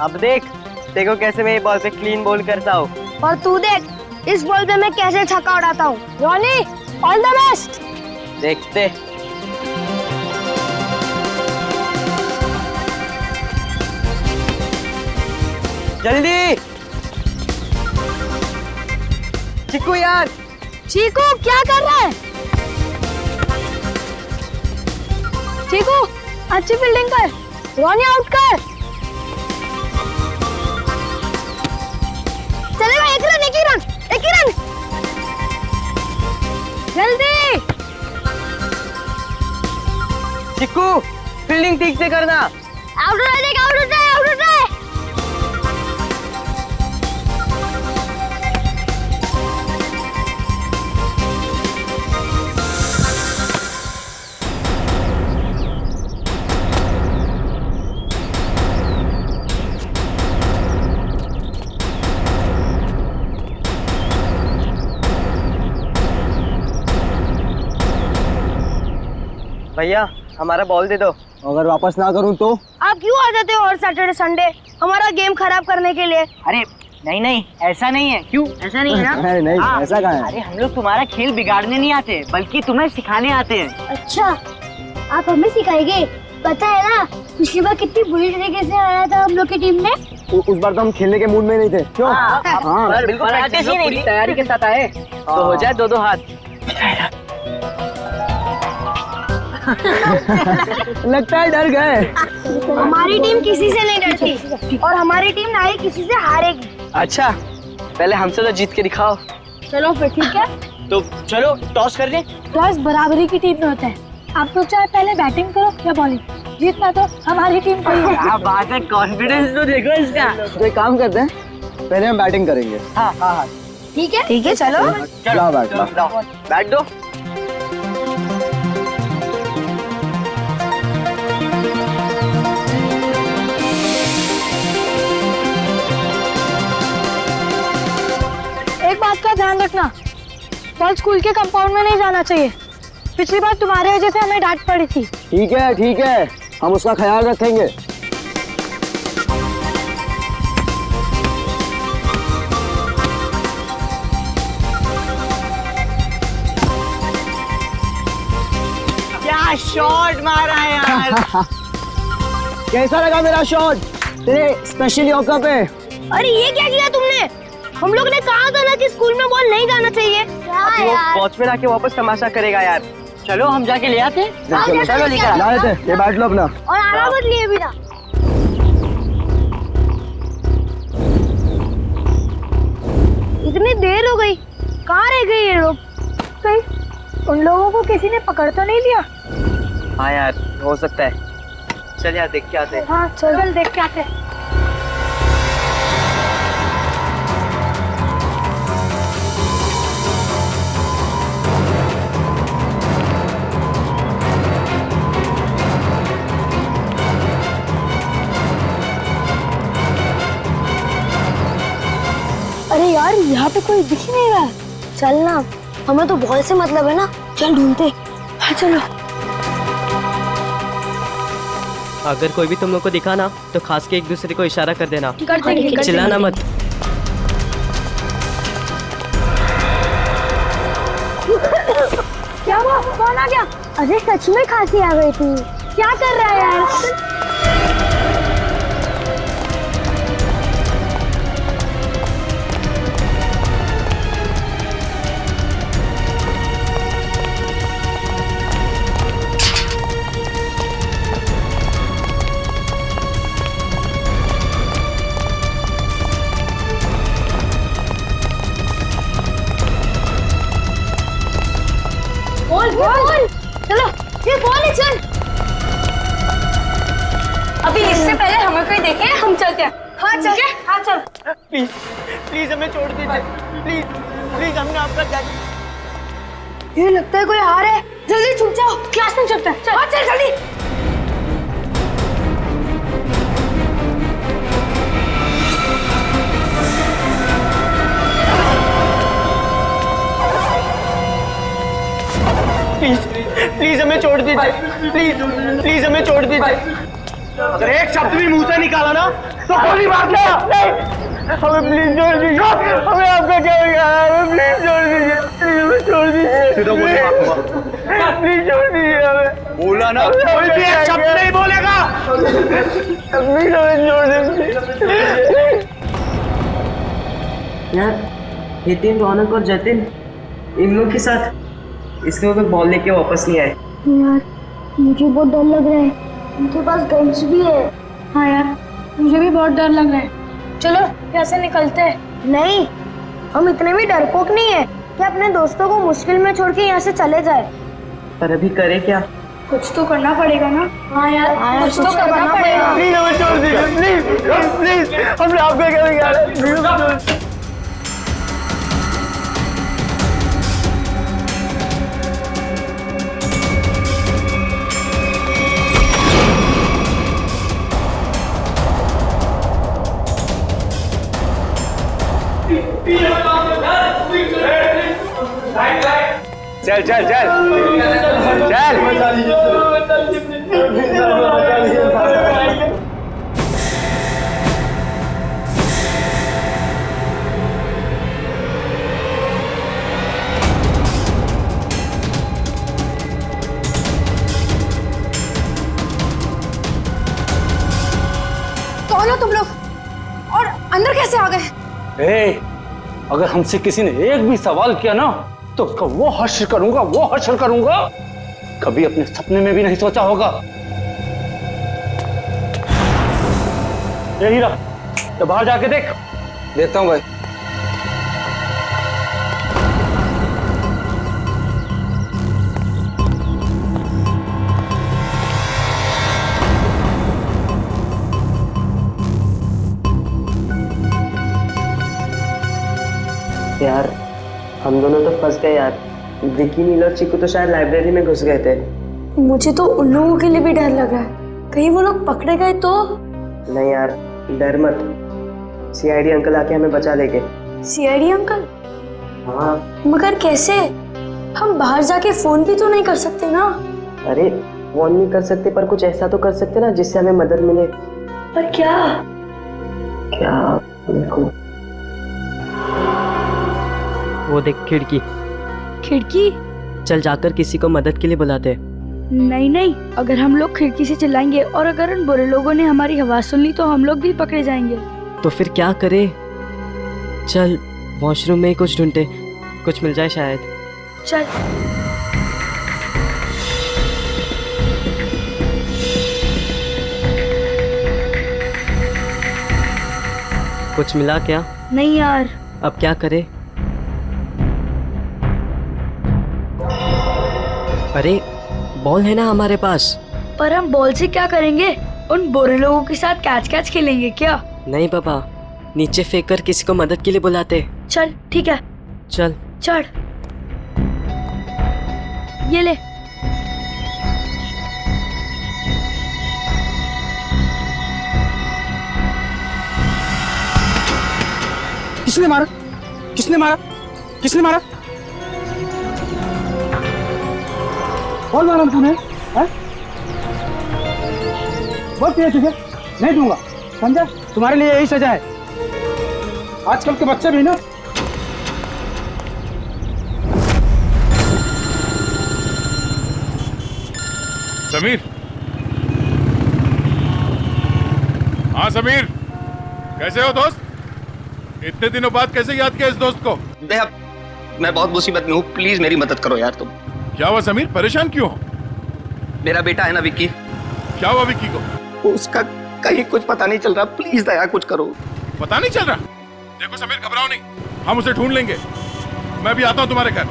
अब देख, देखो कैसे मैं ये बॉल पे क्लीन बॉल करता हूँ। और तू देख इस बॉल पे मैं कैसे छक्का उड़ाता हूँ। Ronnie, all the best. देखते। जल्दी चिक्कू यार। चीकू क्या कर रहा है? चीकू अच्छी फील्डिंग कर, रॉनी आउट कर। चलेगा, एक रन, एक ही रन, एक ही रन। जल्दी चिक्कू फील्डिंग ठीक से करना। आउट हो जाएगा, आउट हो जाए, आउट हो जाए। भैया हमारा बॉल दे दो। अगर वापस ना करूं तो? आप क्यों आ जाते हो हर सैटरडे संडे हमारा गेम खराब करने के लिए? अरे नहीं नहीं, ऐसा नहीं है। क्यों ऐसा नहीं है ना? नहीं हाँ, ऐसा कहाँ है? अरे हम लोग तुम्हारा खेल बिगाड़ने नहीं आते, बल्कि तुम्हें सिखाने आते हैं। अच्छा, आप हमें सिखाएंगे? पता है ना पिछली बार कितनी बुरी तरीके से आया था हम लोग की टीम में। उस बार तो हम खेलने के मूड में नहीं थे। क्यों? हाँ, बिल्कुल प्रैक्टिस ही नहीं थी। तैयारी के साथ आए तो हो जाए दो दो हाथ। लगता है डर गए। हमारी टीम किसी से नहीं डरती और हमारी टीम ना ही किसी से हारेगी। अच्छा पहले हमसे तो जीत के दिखाओ। चलो फिर ठीक है, तो चलो टॉस कर ले। टॉस बराबरी की टीम में होता है। आप तो चाहे पहले बैटिंग करो या बॉलिंग, जीतना तो हमारी टीम को ही है। क्या बात है, कॉन्फिडेंस तो देखो इसका। तो एक काम करते हैं, पहले हम बैटिंग करेंगे। हाँ हाँ हाँ, ठीक है चलो। लाओ बैट, लाओ। बैट दो। एक बात का ध्यान रखना, बॉल स्कूल के कंपाउंड में नहीं जाना चाहिए। पिछली बार तुम्हारे वजह से हमें डांट पड़ी थी। ठीक है, हम उसका ख्याल रखेंगे। क्या शॉट मारा है यार। कैसा लगा मेरा शॉट तेरे स्पेशल यॉर्कर पे? अरे ये क्या किया तुमने? हम लोग ने कहा था ना कि स्कूल में बॉल नहीं जाना चाहिए। वो वॉचमैन आके वापस तमाशा करेगा यार। चलो हम जाके ले आते। चलो लेकर ला लेते। ये बैट लो अपना। और आना मत लिए भी ना। इतनी देर हो गई, कहाँ रह गए ये लोग? कहीं उन लोगों को किसी ने पकड़ तो नहीं लिया? हाँ यार हो सकता है। चल यार देख के आते हैं। हाँ चल देख के आते। अरे यार यहाँ पे कोई दिख ही नहीं रहा। चल ना, हमें तो बॉल से मतलब है ना, चल ढूंढते। हाँ चलो। अगर कोई भी तुम लोग को दिखा ना तो खास के एक दूसरे को इशारा कर देना। कर देंगे। चिल्लाना मत। क्या हुआ? कौन आ गया? अरे सच में खांसी आ गई थी। क्या कर रहा है यार? बोल चलो, ये बॉल है, चल। अभी इससे पहले हमें कोई देखे, हम चलते हैं। हाँ चल, हाँ चल। प्लीज प्लीज हमें छोड़ दीजिए। प्लीज प्लीज हमने आपका क्या। ये लगता है कोई आ रहा है। जल्दी छुप जाओ, क्लास में चलते हैं। चल हाँ चल जल्दी। प्लीज प्लीज हमें छोड़ दीजिए। प्लीज प्लीज हमें छोड़ दीजिए। अगर एक शब्द भी मुंह से निकाला ना तो गोली मार दे। हमें प्लीज छोड़ दीजिए, हमें आपका क्या बिगाड़ा है, हमें प्लीज छोड़ दीजिए, प्लीज हमें छोड़ दीजिए, सीधा गोली मारूंगा। प्लीज छोड़ दीजिए हमें। बोला ना कोई भी एक शब्द नहीं बोलेगा। प्लीज हमें छोड़ दीजिए। यार नितिन, रौनक और जतिन इन लोग के साथ इसलिए वो बॉल लेके वापस नहीं आए। यार मुझे बहुत डर लग रहा है, उनके पास गन्स भी है। हाँ यार मुझे भी बहुत डर लग रहा है। चलो यहाँ से निकलते हैं। नहीं, हम इतने भी डरपोक नहीं है कि अपने दोस्तों को मुश्किल में छोड़ के यहाँ से चले जाए। पर अभी करे क्या? कुछ तो करना पड़ेगा ना। हाँ यार कुछ तो करना पड़ेगा। प्लीज हमें छोड़ दीजिए, प्लीज प्लीज, हमने आपका क्या बिगाड़ा है, प्लीज हमें छोड़ दीजिए। चल चल चल चल। कौन हो तुम लोग और अंदर कैसे आ गए? अगर हमसे किसी ने एक भी सवाल किया ना तो उसका वो हश्र करूंगा, वो हश्र करूंगा कभी अपने सपने में भी नहीं सोचा होगा। ये हीरा, तो बाहर जाके देख। देखता हूँ भाई। यार हम दोनों तो फंस गए यार। विकी, नील और चीकू तो शायद लाइब्रेरी में घुस गए थे। मुझे तो उन लोगों के लिए भी डर लग रहा है, कहीं वो लोग पकड़े गए तो। नहीं यार डर मत, सीआईडी अंकल आके हमें बचा लेंगे। CID uncle? हाँ। मगर कैसे? हम बाहर जाके फोन भी तो नहीं कर सकते ना। अरे फोन नहीं कर सकते पर कुछ ऐसा तो कर सकते ना जिससे हमें मदद मिले। पर क्या? क्या? देखो वो देख खिड़की। खिड़की? चल जाकर किसी को मदद के लिए बुलाते। नहीं नहीं, अगर हम लोग खिड़की से चिल्लाएंगे और अगर उन बुरे लोगों ने हमारी आवाज सुन ली तो हम लोग भी पकड़े जाएंगे। तो फिर क्या करे? चल वॉशरूम में ही कुछ ढूंढते, कुछ मिल जाए शायद। चल। कुछ मिला क्या? नहीं यार। अब क्या करे? अरे बॉल है ना हमारे पास। पर हम बॉल से क्या करेंगे? उन बुरे लोगों के साथ कैच कैच खेलेंगे क्या? नहीं पापा, नीचे फेंक कर किसी को मदद के लिए बुलाते। चल ठीक है। चल चढ़। ये ले। किसने मारा? किसने मारा? किसने मारा? कौन मारा तूने? हैं? बहुत किया तुझे, नहीं दूंगा, समझा? तुम्हारे लिए यही सजा है। आजकल के बच्चे भी ना। समीर। हाँ समीर, कैसे हो दोस्त? इतने दिनों बाद कैसे याद किया इस दोस्त को? मैं बहुत मुसीबत में हूँ, प्लीज मेरी मदद करो यार तुम। क्या हुआ समीर, परेशान क्यों हो? मेरा बेटा है ना विक्की, क्या हुआ विक्की को? उसका कहीं कुछ पता नहीं चल रहा, प्लीज दया कुछ करो। पता नहीं चल रहा? देखो समीर घबराओ नहीं, हम उसे ढूंढ लेंगे। मैं भी आता हूँ तुम्हारे घर।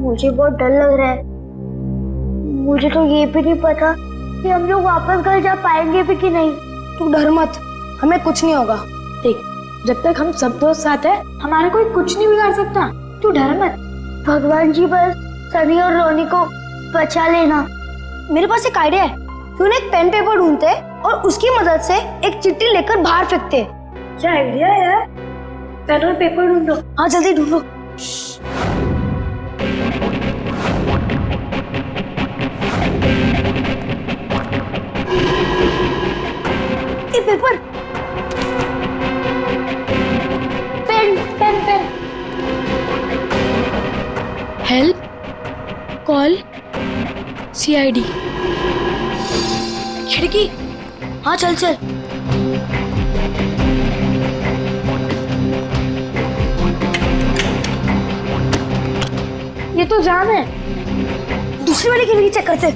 मुझे बहुत डर लग रहा है। मुझे तो ये भी नहीं पता कि हम लोग वापस घर जा पाएंगे भी कि नहीं। तू डर मत, हमें कुछ नहीं होगा। देख, जब तक हम सब दोस्त साथ हैं, हमारा कोई कुछ नहीं बिगाड़ सकता। तू डर मत। भगवान जी बस सनी और रोनी को बचा लेना। मेरे पास एक आइडिया है, क्यों ना एक पेन पेपर ढूंढते और उसकी मदद से एक चिट्ठी लेकर बाहर फेंकते। क्या आइडिया है यार। पेन और पेपर ढूंढो। हाँ जल्दी ढूंढो। ये paper, pen pen pen. Help call CID। खिड़की। हाँ चल चल। ये तो जाम है। दूसरी वाली खिड़की चेक करते।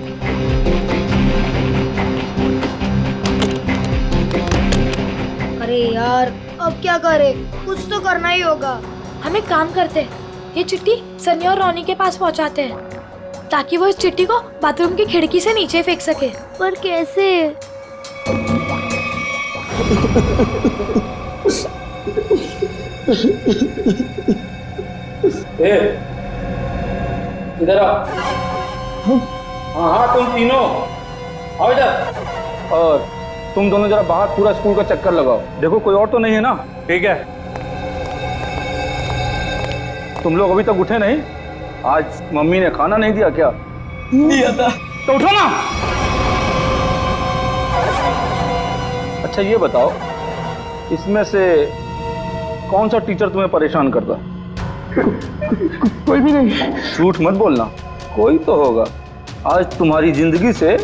अरे यार अब क्या करें, कुछ तो करना ही होगा। हम एक काम करते हैं, ये चिट्ठी सनी और रोनी के पास पहुंचाते हैं ताकि वो इस चिट्ठी को बाथरूम की खिड़की से नीचे फेंक सके। पर कैसे? इधर आओ। हाँ हाँ तुम तीनों आओ इधर। और तुम दोनों जरा बाहर पूरा स्कूल का चक्कर लगाओ, देखो कोई और तो नहीं है ना। ठीक है। तुम लोग अभी तक उठे नहीं? आज मम्मी ने खाना नहीं दिया क्या? दिया था। तो उठो ना। अच्छा ये बताओ, इसमें से कौन सा टीचर तुम्हें परेशान करता है? कोई भी नहीं। झूठ मत बोलना, कोई तो होगा। आज तुम्हारी जिंदगी से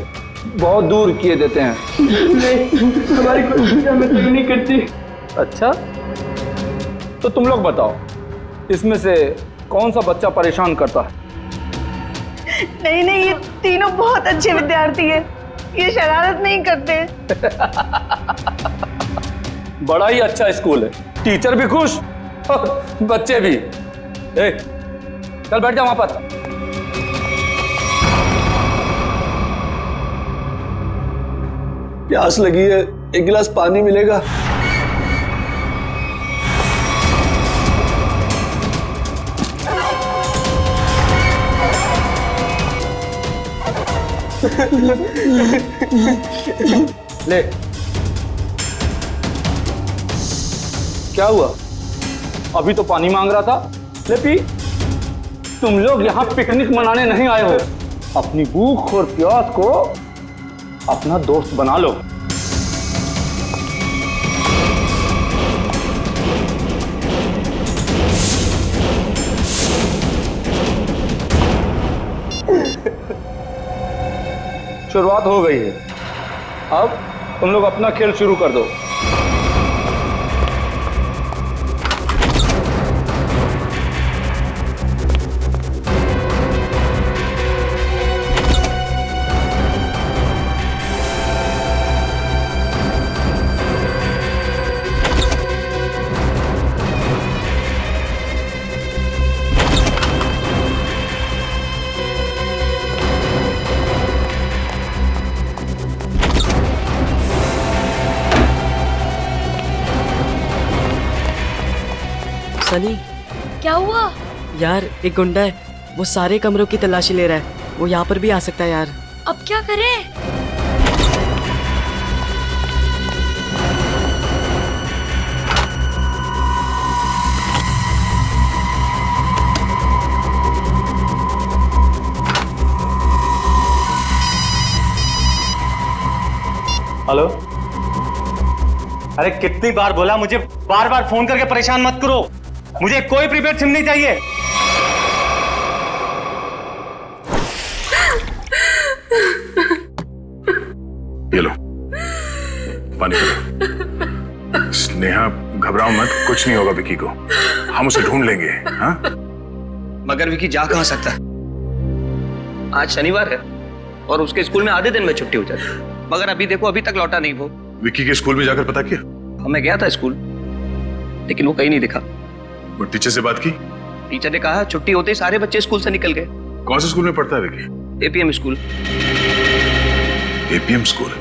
बहुत दूर किए देते हैं। नहीं, हमारी कोई हमें तो नहीं करती। अच्छा तो तुम लोग बताओ, इसमें से कौन सा बच्चा परेशान करता है? नहीं नहीं, ये तीनों बहुत अच्छे विद्यार्थी हैं, ये शरारत नहीं करते। बड़ा ही अच्छा स्कूल है, टीचर भी खुश और बच्चे भी। ए, चल बैठ जा वहां पर। प्यास लगी है, एक गिलास पानी मिलेगा? ले। क्या हुआ? अभी तो पानी मांग रहा था, ले पी। तुम लोग यहाँ पिकनिक मनाने नहीं आए हो, अपनी भूख और प्यास को अपना दोस्त बना लो। शुरुआत हो गई है, अब तुम लोग अपना खेल शुरू कर दो। सनी, क्या हुआ? यार एक गुंडा है, वो सारे कमरों की तलाशी ले रहा है, वो यहाँ पर भी आ सकता है यार। अब क्या करें? हेलो। अरे कितनी बार बोला, मुझे बार बार फोन करके परेशान मत करो, मुझे कोई प्रीपेड सिम नहीं चाहिए। ये लो पानी पीलो। स्नेहा घबराओ मत, कुछ नहीं होगा विकी को, हम उसे ढूंढ लेंगे। हाँ? मगर विकी जा कहां सकता है? आज शनिवार है और उसके स्कूल में आधे दिन में छुट्टी हो जाती है, मगर अभी देखो अभी तक लौटा नहीं वो। विकी के स्कूल में जाकर पता किया? मैं गया था स्कूल, लेकिन वो कहीं नहीं दिखा। वो टीचर से बात की? टीचर ने कहा छुट्टी होते ही सारे बच्चे स्कूल से निकल गए। कौन से स्कूल में पढ़ता है Vicky? APM school. APM school?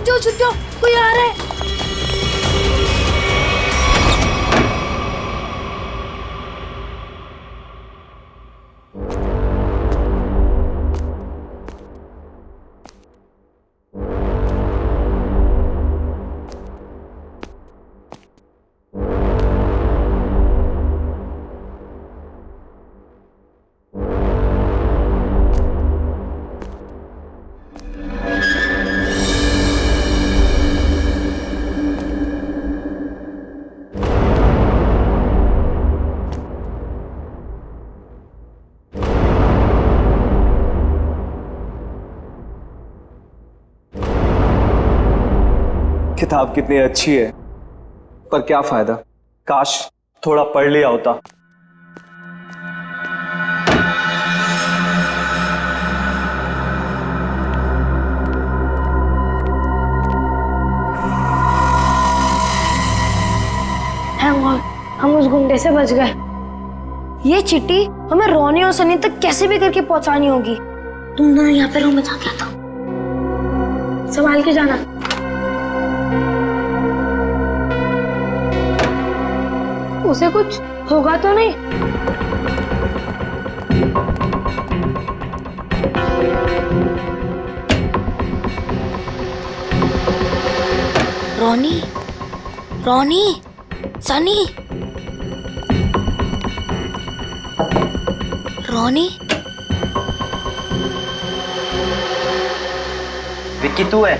छुप जाओ, कोई आ रहा है। किताब कितनी अच्छी है, पर क्या फायदा, काश थोड़ा पढ़ लिया होता। थैंक गॉड, हम उस गुंडे से बच गए। ये चिट्ठी हमें रोनी और सनी तक कैसे भी करके पहुंचानी होगी। तुम दोनों यहाँ पे रूम में जाके आता, संभाल के जाना। उसे कुछ होगा तो नहीं? रोनी, रोनी, सनी, रोनी। विक्की तू है?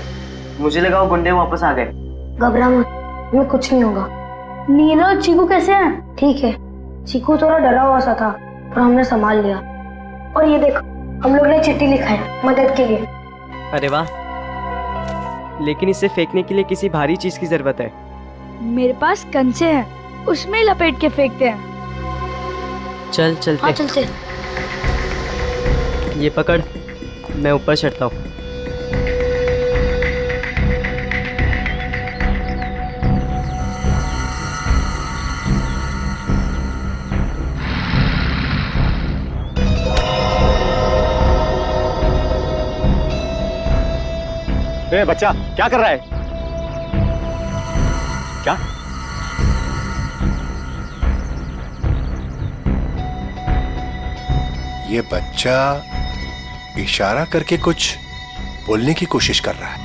मुझे लगा वो गुंडे वापस आ गए। घबरा मत, हमें कुछ नहीं होगा। नीला और चीकू कैसे हैं? ठीक है, चीकू थोड़ा डरा हुआ सा था पर हमने संभाल लिया। और ये देखो, हम लोग ने चिट्ठी लिखा है मदद के लिए। अरे वाह, लेकिन इसे फेंकने के लिए किसी भारी चीज की जरूरत है। मेरे पास कंचे हैं, उसमें ही लपेट के फेंकते हैं। चल चलते। हाँ चलते। ये पकड़, मैं ऊपर चढ़ता हूँ। ए बच्चा, क्या कर रहा है? क्या? ये बच्चा इशारा करके कुछ बोलने की कोशिश कर रहा है।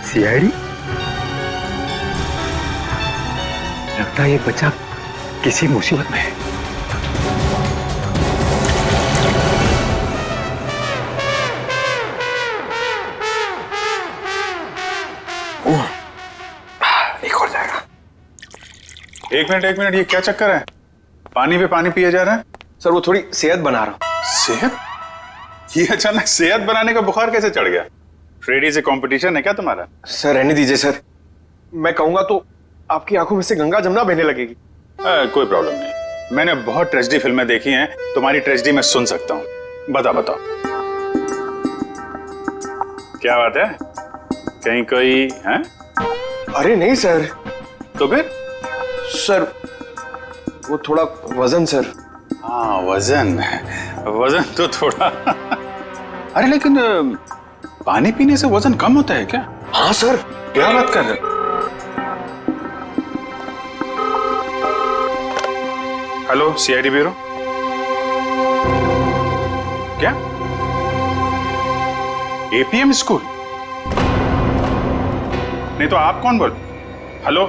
सीआईडी? लगता है ये बच्चा किसी मुसीबत में है। एक और जाएगा। एक मिनट, ये क्या चक्कर है? पानी पे पानी पिए जा रहा है? सर वो थोड़ी सेहत बना रहा हूं। सेहत? ये अचानक सेहत बनाने का बुखार कैसे चढ़ गया? फ्रेडी से कंपटीशन है क्या तुम्हारा? सर रहने दीजिए सर, मैं कहूंगा तो आपकी आंखों में से गंगा जमुना बहने लगेगी। कोई प्रॉब्लम नहीं, मैंने बहुत ट्रेजेडी फिल्में देखी हैं, तुम्हारी ट्रेजेडी मैं सुन सकता हूँ। बताओ क्या बात है? कहीं कोई है? अरे नहीं सर। तो फिर? सर वो थोड़ा वजन सर। हाँ वजन तो थोड़ा अरे लेकिन पानी पीने से वजन कम होता है क्या? हाँ सर। क्या बात कर रहे? Hello CID bureau. क्या? APM school? नहीं तो आप कौन बोल? हेलो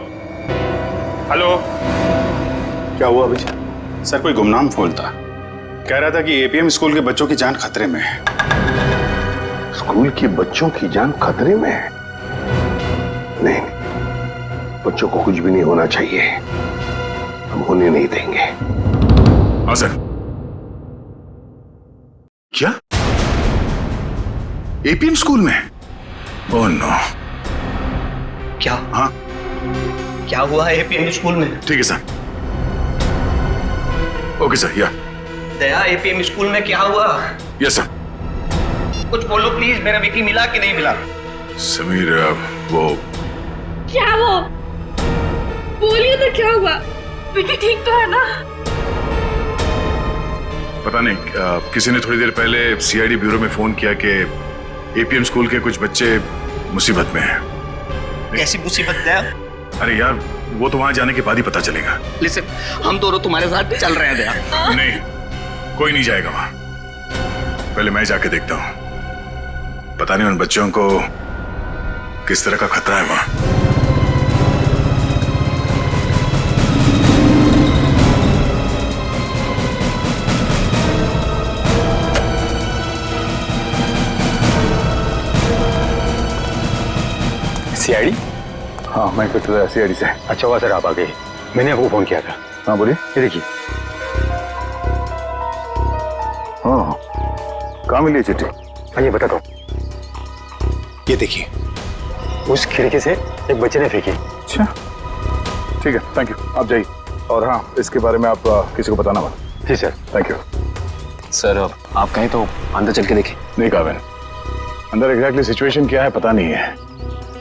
क्या हुआ भैया? सर कोई गुमनाम फोन था, कह रहा था कि एपीएम स्कूल के बच्चों की जान खतरे में है। स्कूल के बच्चों की जान खतरे में है? नहीं, बच्चों को कुछ भी नहीं होना चाहिए, हम होने नहीं देंगे। हाँ सर। क्या एपीएम स्कूल में? Oh no. क्या? हाँ क्या हुआ है एपीएम स्कूल में? ठीक है सर। Okay sir. या दया, एपीएम स्कूल में क्या हुआ? Yes sir. कुछ बोलो प्लीज, मेरा विकी मिला कि नहीं मिला? समीर वो क्या वो? बोलिए तो क्या हुआ? विकी ठीक तो है ना? पता नहीं किसी ने थोड़ी देर पहले सीआईडी ब्यूरो में फोन किया कि एपीएम स्कूल के कुछ बच्चे मुसीबत में हैं। कैसी मुसीबत है? अरे यार वो तो वहां जाने के बाद ही पता चलेगा। लिसन, हम दोनों तुम्हारे साथ चल रहे हैं दया। नहीं, कोई नहीं जाएगा वहां। पहले मैं जाके देखता हूं। पता नहीं उन बच्चों को किस तरह का खतरा है वहां। सीआईडी? हाँ, मैं इंस्पेक्टर सीआईडी से। अच्छा हुआ सर आप आ गए, मैंने आपको फोन किया था। हाँ बोलिए। ये देखिए। हाँ, कहाँ मिली है चिट्ठी? हाँ, ये बताता हूँ। ये देखिए, उस खिड़की से एक बच्चे ने फेंकी। अच्छा, ठीक है, थैंक यू, आप जाइए। और हाँ, इसके बारे में आप किसी को बताना मत। जी सर। Thank you. सर आप कहें तो अंदर चल के देखें। नहीं काबिन, अंदर एग्जैक्टली सिचुएशन क्या है पता नहीं है,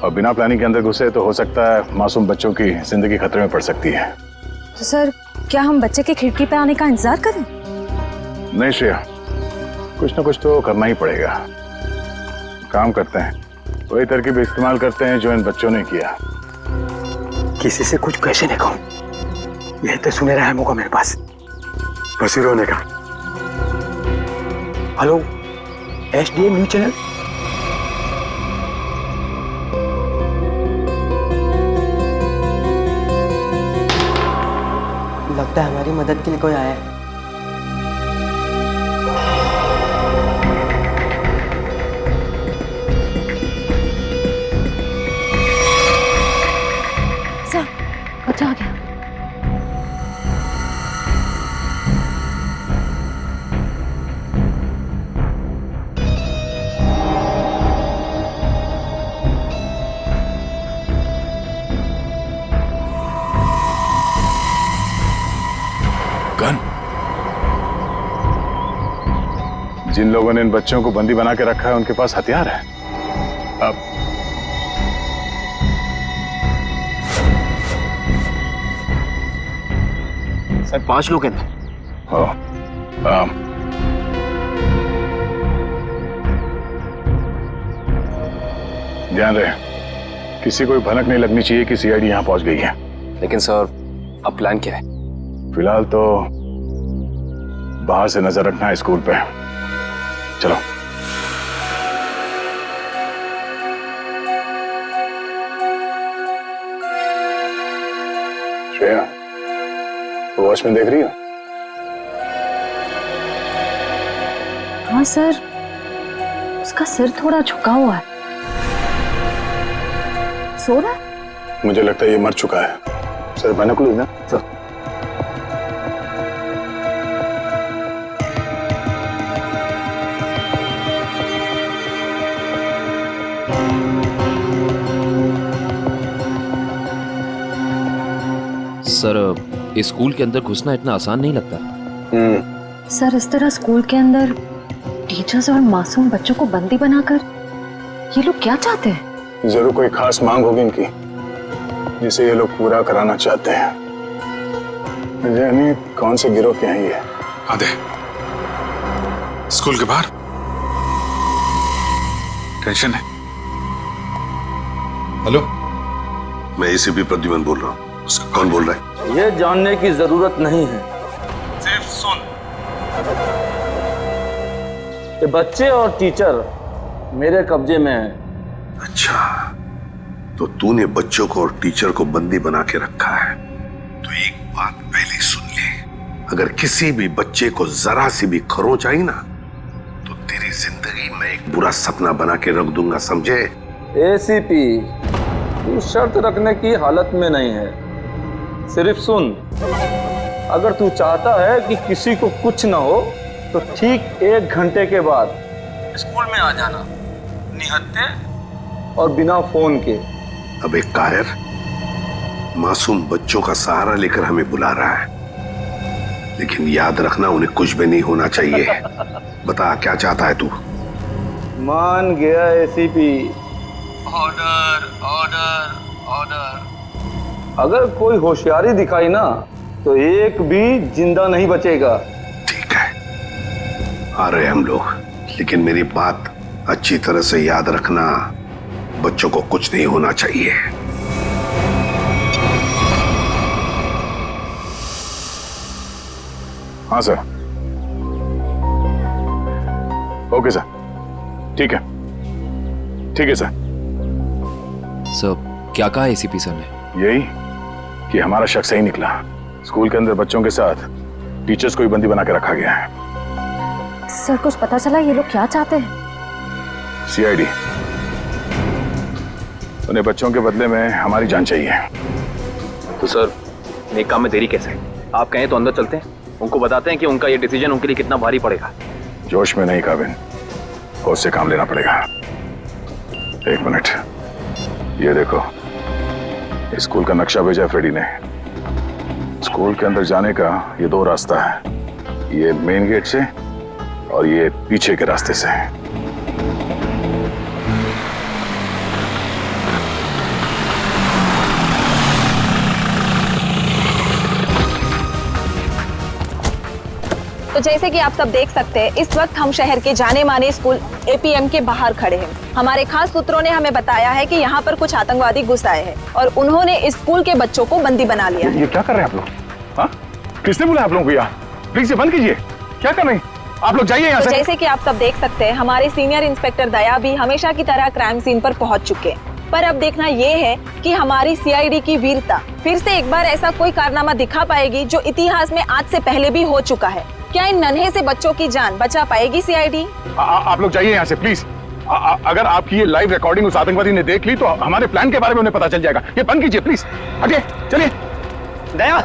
और बिना प्लानिंग के अंदर घुसे तो हो सकता है मासूम बच्चों की जिंदगी खतरे में पड़ सकती है। तो सर क्या हम बच्चे के खिड़की पे आने का इंतजार करें? नहीं श्रेया, कुछ ना कुछ तो करना ही पड़ेगा। काम करते हैं, वही तरकीब इस्तेमाल करते हैं जो इन बच्चों ने किया। किसी से कुछ कैसे नहीं कहूं, यही तो सुनहरा है मौका मेरे पास, बस रोने का। Hello, SDM news channel. लगता है हमारी मदद के लिए कोई आया है। सर, बच्चा आ गया। गन? जिन लोगों ने इन बच्चों को बंदी बना के रखा है उनके पास हथियार है। अब सर 5 लोग हैं। ध्यान रहे, किसी को भनक नहीं लगनी चाहिए कि सीआईडी यहाँ पहुंच गई है। लेकिन सर अब प्लान क्या है? फिलहाल तो बाहर से नजर रखना है स्कूल पे। चलो। श्रेया, वॉच में देख रही हो? हाँ सर, उसका सिर थोड़ा झुका हुआ है। सो रहा है? मुझे लगता है ये मर चुका है। सर बाइनोकुलर ना सर। सर इस स्कूल के अंदर घुसना इतना आसान नहीं लगता। सर इस तरह स्कूल के अंदर टीचर्स और मासूम बच्चों को बंदी बनाकर ये लोग क्या चाहते हैं? जरूर कोई खास मांग होगी इनकी जिसे ये लोग पूरा कराना चाहते हैं। यानी कौन से गिरोह के हैं ये? आधे स्कूल के बाहर टेंशन है। हेलो, मैं एसीपी प्रद्युमन बोल रहा हूँ। कौन बोल रहा है? ये जानने की जरूरत नहीं है, सिर्फ सुन। ये बच्चे और टीचर मेरे कब्जे में हैं। अच्छा, तो तूने बच्चों को और टीचर को बंदी बना के रखा है। तो एक बात पहले सुन ले, अगर किसी भी बच्चे को जरा सी भी खरोंच आई ना तो तेरी जिंदगी में एक बुरा सपना बना के रख दूंगा, समझे? एसीपी, तू शर्त रखने की हालत में नहीं है। सिर्फ सुन, अगर तू चाहता है कि किसी को कुछ ना हो तो ठीक 1 घंटे के बाद स्कूल में आ जाना, निहत्थे और बिना फोन के। अब एक कायर मासूम बच्चों का सहारा लेकर हमें बुला रहा है, लेकिन याद रखना उन्हें कुछ भी नहीं होना चाहिए। बता क्या चाहता है तू? मान गया एसीपी, ऑर्डर ऑर्डर ऑर्डर। अगर कोई होशियारी दिखाई ना तो एक भी जिंदा नहीं बचेगा। आ रहे हम लोग, लेकिन मेरी बात अच्छी तरह से याद रखना, बच्चों को कुछ नहीं होना चाहिए। हाँ सर। ओके सर, ठीक है, ठीक है सर। सर क्या कहा एसीपी सर ने? यही कि हमारा शक सही निकला। स्कूल के अंदर बच्चों के साथ टीचर्स को भी बंदी बना के रखा गया है। सर कुछ पता चला ये लोग क्या चाहते हैं? सीआईडी। उन्हें बच्चों के बदले में हमारी जान चाहिए। तो सर नेक काम में देरी कैसे? आप कहें तो अंदर चलते हैं, उनको बताते हैं कि उनका ये डिसीजन उनके लिए कितना भारी पड़ेगा। जोश में नहीं काबिन, होश से काम लेना पड़ेगा। एक मिनट, ये देखो, स्कूल का नक्शा भेजा फ्रेडी ने। स्कूल के अंदर जाने का ये दो रास्ता है, ये मेन गेट से और ये पीछे के रास्ते से। तो जैसे कि आप सब देख सकते हैं, इस वक्त हम शहर के जाने माने स्कूल एपीएम के बाहर खड़े हैं। हमारे खास सूत्रों ने हमें बताया है कि यहाँ पर कुछ आतंकवादी घुस आए हैं और उन्होंने इस स्कूल के बच्चों को बंदी बना लिया। ये क्या कर रहे हैं आप लोग? हाँ? किसने बोला आप लोगों को? यहाँ प्लीज ये बंद कीजिए। क्या कर रहे हैं आप लोग? जाइए यहाँ से। जैसे कि आप सब देख सकते हैं, हमारे सीनियर इंस्पेक्टर दया भी हमेशा की तरह क्राइम सीन पर पहुंच चुके हैं। पर अब देखना ये है कि हमारी सीआईडी की वीरता फिर से एक बार ऐसा कोई कारनामा दिखा पाएगी जो इतिहास में आज से पहले भी हो चुका है। क्या इन नन्हे से बच्चों की जान बचा पाएगी सीआईडी? आप लोग जाइए यहाँ से प्लीज। अगर आपकी ये लाइव रिकॉर्डिंग उस आतंकवादी ने देख ली तो हमारे प्लान के बारे में उन्हें पता चल जाएगा। ये बंद कीजिए प्लीज। हटिए, चलिए। दया,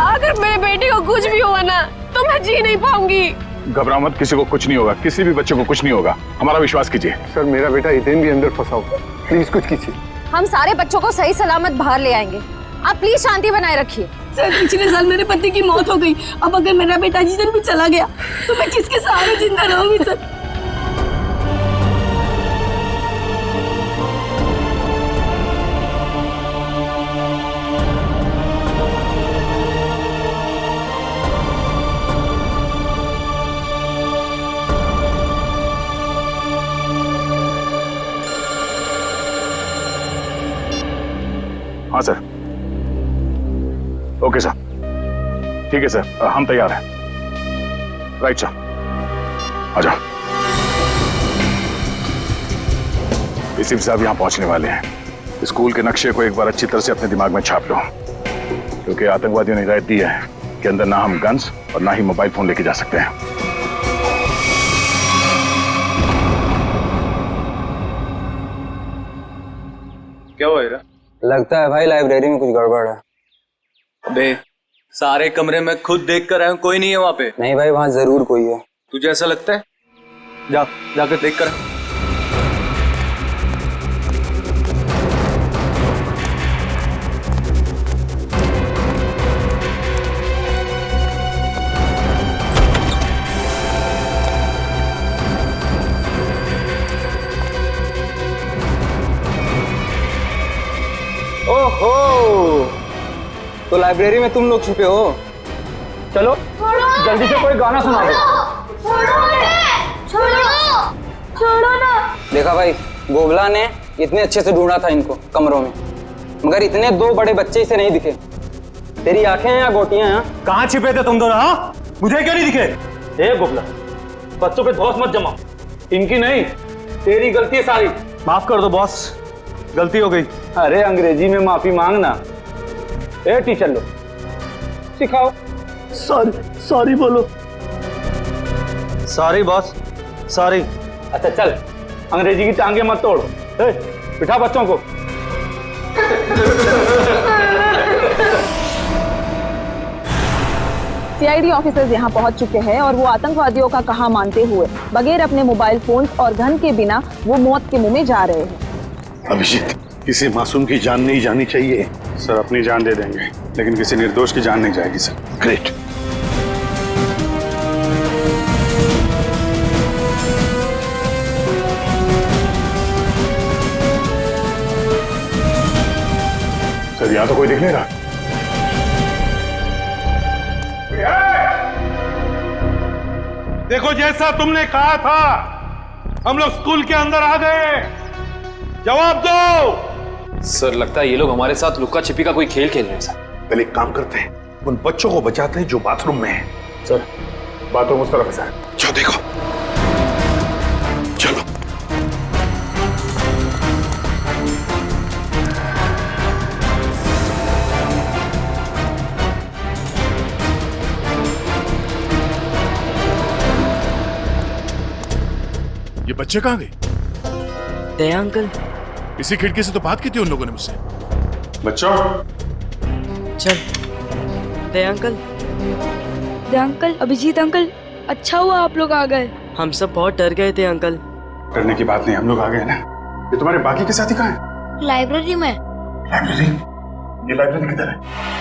अगर मेरे बेटे को कुछ भी हुआ ना तो मैं जी नहीं पाऊंगी। घबराओ मत, किसी को कुछ नहीं होगा, किसी भी बच्चे को कुछ नहीं होगा, हमारा विश्वास कीजिए। सर मेरा बेटा इतने भी अंदर फंसा हो, प्लीज कुछ कीजिए। हम सारे बच्चों को सही सलामत बाहर ले आएंगे, आप प्लीज शांति बनाए रखिए। सर पिछले साल मेरे पति की मौत हो गई, अब अगर मेरा बेटा जिस दिन भी चला गया तो मैं किसके सहारे जिंदा रहूंगी सर? हाँ सर। ओके सर, ठीक है सर, हम तैयार हैं। राइट सर, आ जाओ। एसीपी साहब यहाँ पहुंचने वाले हैं। स्कूल के नक्शे को एक बार अच्छी तरह से अपने दिमाग में छाप लो, क्योंकि आतंकवादियों ने हिदायत दी है कि अंदर ना हम गन्स और ना ही मोबाइल फोन लेके जा सकते हैं। क्या हुआ हीरा? लगता है भाई लाइब्रेरी में कुछ गड़बड़ है। अबे सारे कमरे में खुद देख कर आया हूं, कोई नहीं है वहां पे। नहीं भाई, वहां जरूर कोई है। तुझे ऐसा लगता है? जाकर देख कर। ओहो, तो लाइब्रेरी में तुम लोग छुपे हो? चलो जल्दी से कोई गाना सुना दो। छोड़ो ना। देखा भाई, गोगला ने इतने अच्छे से ढूंढा था इनको कमरों में, मगर इतने दो बड़े बच्चे इसे नहीं दिखे। तेरी आंखें हैं या गोटियां हैं? कहाँ छिपे थे तुम दोनों? हाँ, मुझे क्यों नहीं दिखे? ए गोगला, बच्चों पे धौंस मत जमा, इनकी नहीं तेरी गलती है सारी। माफ कर दो बॉस, गलती हो गई। अरे अंग्रेजी में माफी मांगना। ए टीचर लो, सिखाओ। सॉरी बोलो। Sorry boss, sorry. अच्छा चल, अंग्रेजी की टांगे मत तोड़। बिठा बच्चों को। सीआईडी ऑफिसर्स यहाँ पहुँच चुके हैं और वो आतंकवादियों का कहा मानते हुए बगैर अपने मोबाइल फोन और गन के बिना वो मौत के मुंह में जा रहे हैं। अभिजीत, किसी मासूम की जान नहीं जानी चाहिए। सर अपनी जान दे देंगे, लेकिन किसी निर्दोष की जान नहीं जाएगी सर। ग्रेट। यहाँ तो कोई दिख नहीं रहा। देखो, जैसा तुमने कहा था, हम लोग स्कूल के अंदर आ गए। जवाब दो। सर, लगता है ये लोग हमारे साथ लुक्का छिपी का कोई खेल खेल रहे हैं सर। पहले एक काम करते हैं, उन बच्चों को बचाते हैं जो बाथरूम में हैं। सर, बाथरूम उस तरफ है सर। जाओ देखो। चलो। ये बच्चे कहाँ गए? दया अंकल, इसी खिड़की से तो बात की थी उन लोगों ने मुझसे। बच्चों, चल। दया अंकल, दया अंकल, अभिजीत अंकल, अच्छा हुआ आप लोग आ गए। हम सब बहुत डर गए थे अंकल। डरने की बात नहीं, हम लोग आ गए ना। ये तुम्हारे बाकी के साथी कहाँ हैं? लाइब्रेरी में। लाइब्रेरी? ये लाइब्रेरी किधर है?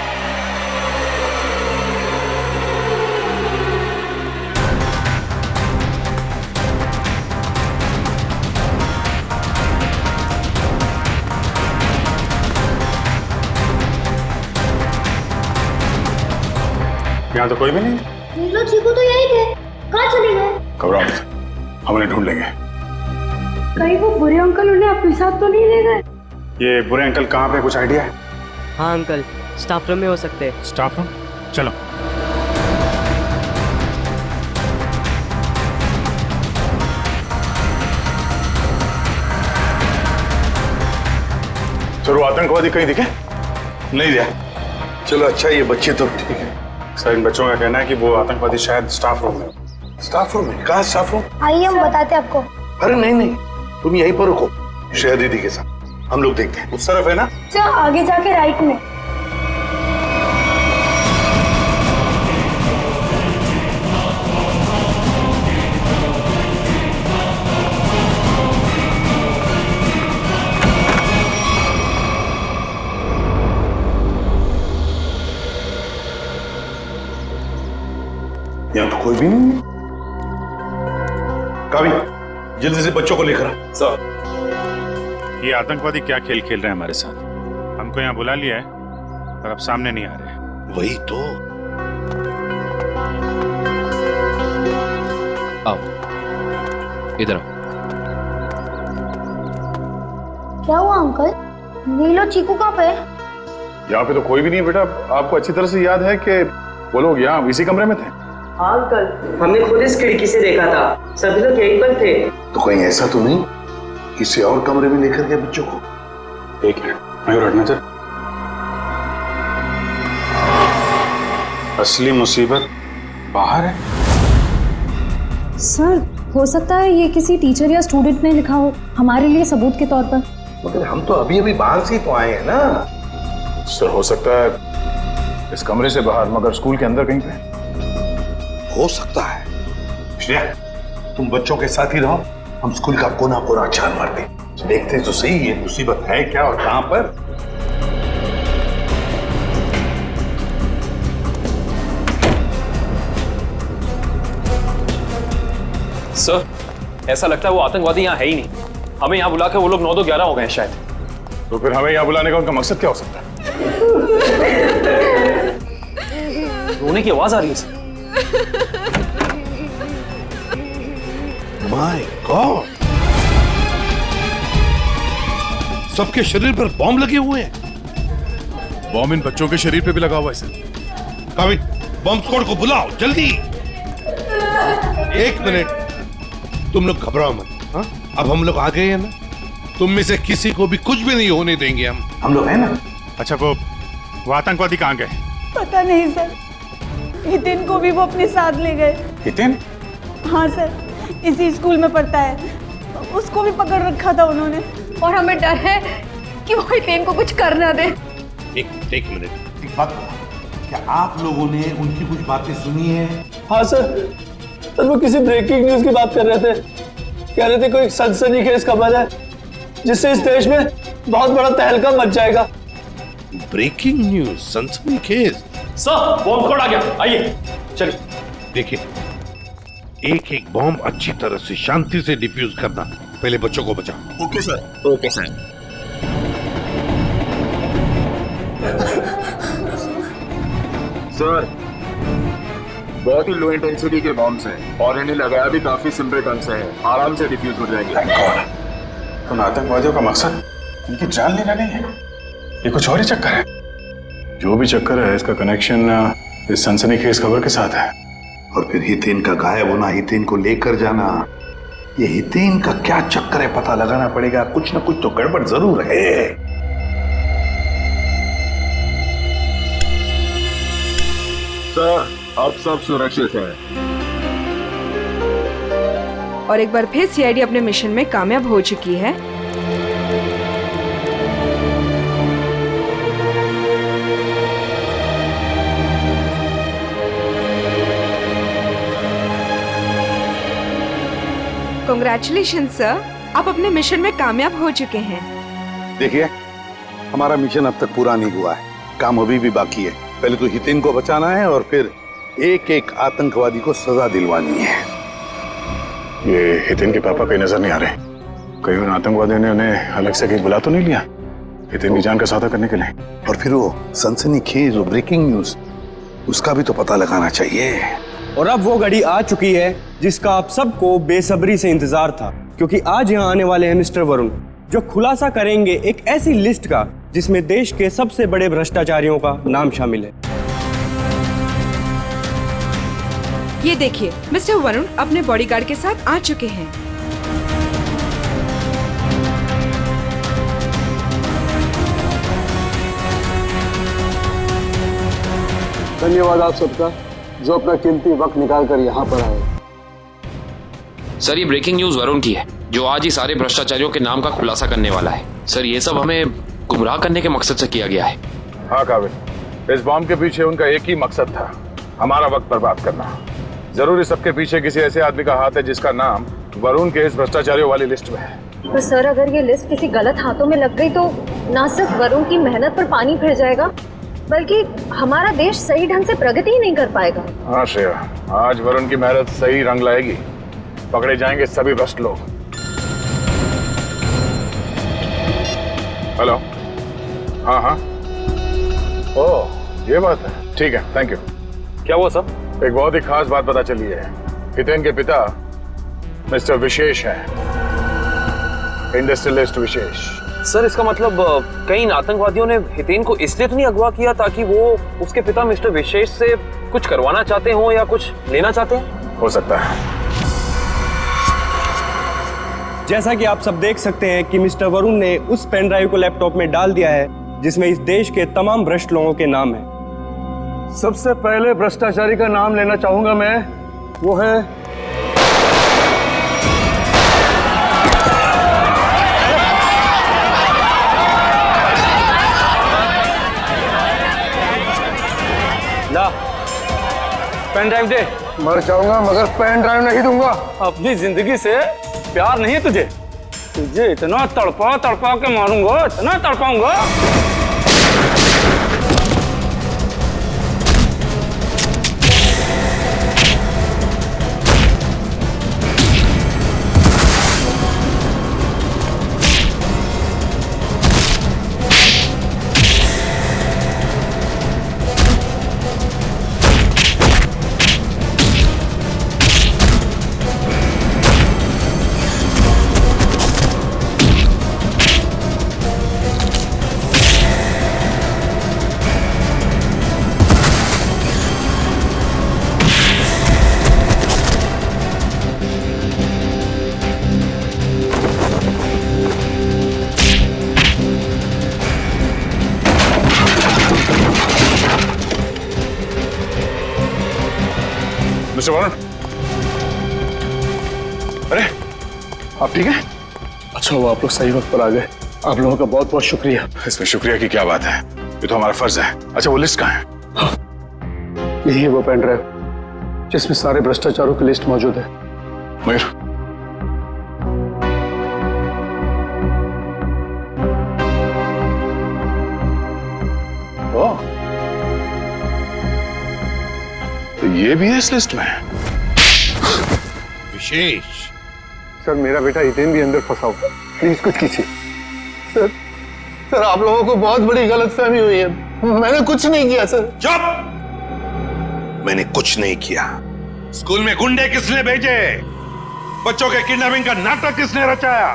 यहाँ तो कोई भी नहीं। नीलो चीकू तो यही थे, कहाँ चले गए? घबराओ मत, हम उन्हें ढूंढ लेंगे। कहीं वो बुरे अंकल उन्हें अपने साथ तो नहीं ले गए? ये बुरे अंकल कहाँ पे, कुछ आइडिया है? हाँ अंकल, स्टाफ रूम में हो सकते हैं। Staff room? चलो। सर, वो आतंकवादी कहीं दिखे? नहीं दिया। चलो अच्छा, ये बच्चे तो ठीक है। सर, इन बच्चों का कहना है कि वो आतंकवादी शायद स्टाफ रूम में। स्टाफ रूम में? कहाँ स्टाफ रूम? आइए हम बताते हैं आपको। अरे नहीं नहीं, तुम यहीं पर रुको, श्रेया दीदी के साथ। हम लोग देखते हैं। उस तरफ है ना? अच्छा, आगे जाके राइट में। यहाँ तो कोई भी नहीं है। कावी, जल्दी से बच्चों को लेकर आ। सर, ये आतंकवादी क्या खेल खेल रहे हैं हमारे साथ? हमको यहाँ बुला लिया है और अब सामने नहीं आ रहे। वही तो। आओ, इधर आओ। क्या हुआ अंकल? नीलो चीकू कहाँ पे? यहाँ पे तो कोई भी नहीं बेटा। आपको अच्छी तरह से याद है कि वो लोग यहाँ इसी कमरे में थे। हाँ अंकल, हमने खुद इस खिड़की से देखा था, सभी लोग यहीं पर थे। तो कहीं ऐसा तो नहीं किसी और कमरे में लेकर गए बच्चों को? एक मिनट, मयूर हटना सर। असली मुसीबत बाहर है। सर, हो सकता है ये किसी टीचर या स्टूडेंट ने लिखा हो, हमारे लिए सबूत के तौर पर। मगर हम तो अभी अभी बाहर से ही तो आए हैं ना। सर, हो सकता है इस कमरे से बाहर, मगर स्कूल के अंदर कहीं पे हो सकता है। श्रेया, तुम बच्चों के साथ ही रहो, हम स्कूल का कोना कोना छान मारते, देखते तो सही ये मुसीबत है क्या और कहां पर। सर, ऐसा लगता है वो आतंकवादी यहाँ है ही नहीं। हमें यहाँ बुला के वो लोग 9-11 हो गए शायद। तो फिर हमें यहाँ बुलाने का उनका मकसद क्या हो सकता है? रोने की आवाज आ रही है सर। माय गॉड, सबके शरीर पर बॉम्ब लगे हुए हैं। बॉम्ब इन बच्चों के शरीर पे भी लगा हुआ है सर। काविन, बॉम्ब स्क्वाड को बुलाओ जल्दी। एक मिनट, तुम लोग घबराओ मत। हाँ, अब हम लोग आ गए हैं ना, तुम में से किसी को भी कुछ भी नहीं होने देंगे हम लोग हैं ना। अच्छा, वो आतंकवादी कहाँ गए? पता नहीं सर, हितिन को भी वो अपने साथ ले गए। हितिन? हाँ सर, इसी स्कूल में पढ़ता है, उसको भी पकड़ रखा था उन्होंने। और हमें डर है कि वो हितेन को कुछ कर ना दे। एक मिनट, एक बात बताओ, क्या आप लोगों ने उनकी कुछ बातें सुनी है? हाँ सर, वो किसी ब्रेकिंग न्यूज की बात कर रहे थे। कह रहे थे कोई सनसनीखेज खबर है जिससे इस देश में बहुत बड़ा तहलका मच जाएगा। ब्रेकिंग न्यूज, सनसनीखेज? सर, बॉम्ब स्क्वाड आ गया, आइए चलिए। देखिए, एक एक बॉम्ब अच्छी तरह से शांति से डिफ्यूज करना। पहले बच्चों को बचाओ। Okay sir. Okay sir. Sir, बहुत ही लो इंटेंसिटी के बॉम्ब्स हैं और इन्हें लगाया भी काफी सिंपल ढंग से है, आराम से डिफ्यूज हो जाएंगे। उन आतंकवादियों का मकसद इनकी जान लेना नहीं है, ये कुछ और ही चक्कर है। जो भी चक्कर है इसका कनेक्शन इस सनसनीखेज खबर के साथ है। और फिर हितेन का गायब होना, हितेन को लेकर जाना, ये हितेन का क्या चक्कर है पता लगाना पड़ेगा। कुछ ना कुछ तो गड़बड़ जरूर है। सर, अब सब सुरक्षित है। और एक बार फिर सीआईडी अपने मिशन में कामयाब हो चुकी है। कांग्रेचुलेशन सर, आप अपने मिशन में कामयाब हो चुके हैं। देखिए, हमारा मिशन अब तक पूरा नहीं हुआ है, काम अभी भी बाकी है। पहले तो हितेन को बचाना है और फिर एक एक आतंकवादी को सजा दिलवानी है। ये हितेन के पापा कहीं नजर नहीं आ रहे। कहीं उन आतंकवादियों ने उन्हें अलग से कहीं बुला तो नहीं लिया हितेन की जान का सौदा करने के लिए? और फिर वो सनसनीखेज, वो ब्रेकिंग न्यूज, उसका भी तो पता लगाना चाहिए। और अब वो घड़ी आ चुकी है जिसका आप सबको बेसब्री से इंतजार था, क्योंकि आज यहाँ आने वाले हैं मिस्टर वरुण, जो खुलासा करेंगे एक ऐसी लिस्ट का जिसमें देश के सबसे बड़े भ्रष्टाचारियों का नाम शामिल है। ये देखिए, मिस्टर वरुण अपने बॉडीगार्ड के साथ आ चुके हैं। धन्यवाद आप सबका जो अपना कीमती वक्त निकाल कर यहाँ पर आए। सर, ये ब्रेकिंग न्यूज वरुण की है, जो आज ही सारे भ्रष्टाचारियों के नाम का खुलासा करने वाला है। सर, ये सब हमें गुमराह करने के मकसद से किया गया है। हाँ काबिल, इस बॉम्ब के पीछे उनका एक ही मकसद था, हमारा वक्त बर्बाद करना। जरूर इस सबके पीछे किसी ऐसे आदमी का हाथ है जिसका नाम वरुण के इस भ्रष्टाचारियों वाली लिस्ट में है। तो सर, अगर ये लिस्ट किसी गलत हाथों में लग गई तो ना सिर्फ वरुण की मेहनत पर पानी फिर जाएगा, बल्कि हमारा देश सही ढंग से प्रगति ही नहीं कर पाएगा। हाँ श्रेया, आज वरुण की मेहनत सही रंग लाएगी, पकड़े जाएंगे सभी भ्रष्ट लोग। हेलो, हाँ हाँ, ओह ये बात है, ठीक है, थैंक यू। क्या हुआ सर? एक बहुत ही खास बात पता चली है। हितेन के पिता मिस्टर विशेष हैं, इंडस्ट्रियलिस्ट विशेष। सर, इसका मतलब कई आतंकवादियों ने हितेन को इसलिए तो नहीं अगवा किया ताकि वो उसके पिता मिस्टर विशेष से कुछ करवाना चाहते हो या कुछ लेना चाहते हैं? हो सकता है। जैसा कि आप सब देख सकते हैं कि मिस्टर वरुण ने उस पेन ड्राइव को लैपटॉप में डाल दिया है जिसमें इस देश के तमाम भ्रष्ट लोगों के नाम हैं। सबसे पहले भ्रष्टाचारी का नाम लेना चाहूंगा मैं, वो है ला पेन ड्राइव दे। मर जाऊंगा मगर पेन ड्राइव नहीं दूंगा। अपनी जिंदगी से प्यार नहीं है तुझे? तुझे इतना तड़पा तड़पा के मारूंगा, इतना तड़पाऊंगा। मिस्टर वरुण, अरे आप ठीक हैं? अच्छा हुआ आप लोग सही वक्त पर आ गए। आप लोगों का बहुत बहुत शुक्रिया। इसमें शुक्रिया की क्या बात है, ये तो हमारा फर्ज है। अच्छा वो लिस्ट कहाँ है? हाँ, यही है वो पेन ड्राइव जिसमें सारे भ्रष्टाचारों की लिस्ट मौजूद है। मयूर, ओह, तो ये भी है इस लिस्ट में? विशेष सर, मेरा बेटा हितेन भी अंदर फंसा हुआ, प्लीज कुछ कीजिए। सर आप लोगों को बहुत बड़ी गलतफहमी हुई है, मैंने कुछ नहीं किया सर। चुप! मैंने कुछ नहीं किया। स्कूल में गुंडे किसने भेजे? बच्चों के किडनैपिंग का नाटक किसने रचाया?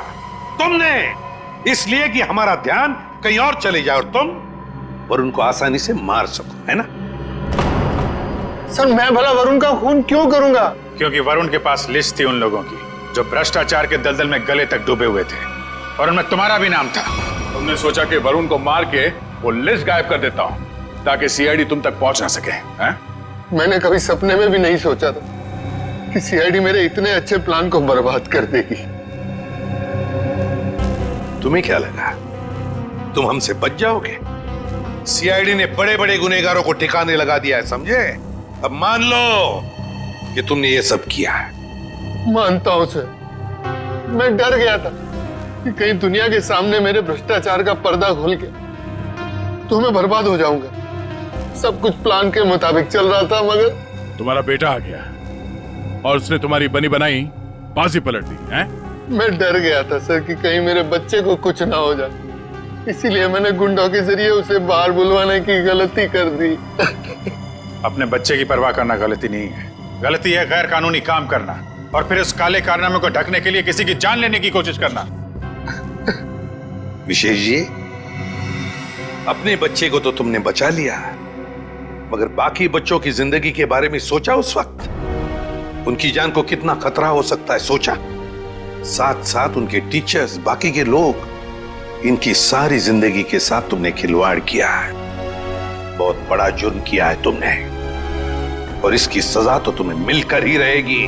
तुमने। इसलिए कि हमारा ध्यान कहीं और चले जाए और तुम वरुण को आसानी से मार सको, है ना? सर मैं भला वरुण का खून क्यों करूंगा? क्योंकि वरुण के पास लिस्ट थी उन लोगों की जो भ्रष्टाचार के दलदल में गले तक डूबे हुए थे, और उनमें तुम्हारा भी नाम था। तुमने सोचा कि वरुण को मार के वो लिस्ट गायब कर देता हूं ताकि सीआईडी तुम तक पहुंच ना सके, हैं? मैंने कभी सपने में भी नहीं सोचा था कि सीआईडी मेरे इतने अच्छे प्लान को बर्बाद कर देगी। तुम्हें क्या लगा तुम हमसे बच जाओगे? सीआईडी ने बड़े बड़े गुनहगारों को ठिकाने लगा दिया है, समझे? अब मान लो कि तुमने ये सब किया है। मानता हूं सर, मैं डर गया था कि कहीं दुनिया के सामने मेरे भ्रष्टाचार का पर्दा खुल गया तो मैं बर्बाद हो जाऊंगा। सब कुछ प्लान के मुताबिक चल रहा था, मगर तुम्हारा बेटा आ गया और उसने तुम्हारी बनी बनाई बाजी पलट दी, हैं? मैं डर गया था सर कि कहीं मेरे बच्चे को कुछ ना हो जाए, इसीलिए मैंने गुंडों के जरिए उसे बाहर बुलवाने की गलती कर दी। अपने बच्चे की परवाह करना गलती नहीं है, गलती है गैर कानूनी काम करना और फिर उस काले कारनामे को ढकने के लिए किसी की जान लेने की कोशिश करना। विशेष जी, अपने बच्चे को तो तुमने बचा लिया, मगर बाकी बच्चों की जिंदगी के बारे में सोचा? उस वक्त उनकी जान को कितना खतरा हो सकता है सोचा? साथ साथ उनके टीचर्स, बाकी के लोग, इनकी सारी जिंदगी के साथ तुमने खिलवाड़ किया है। बहुत बड़ा जुर्म किया है तुमने और इसकी सजा तो तुम्हें मिलकर ही रहेगी।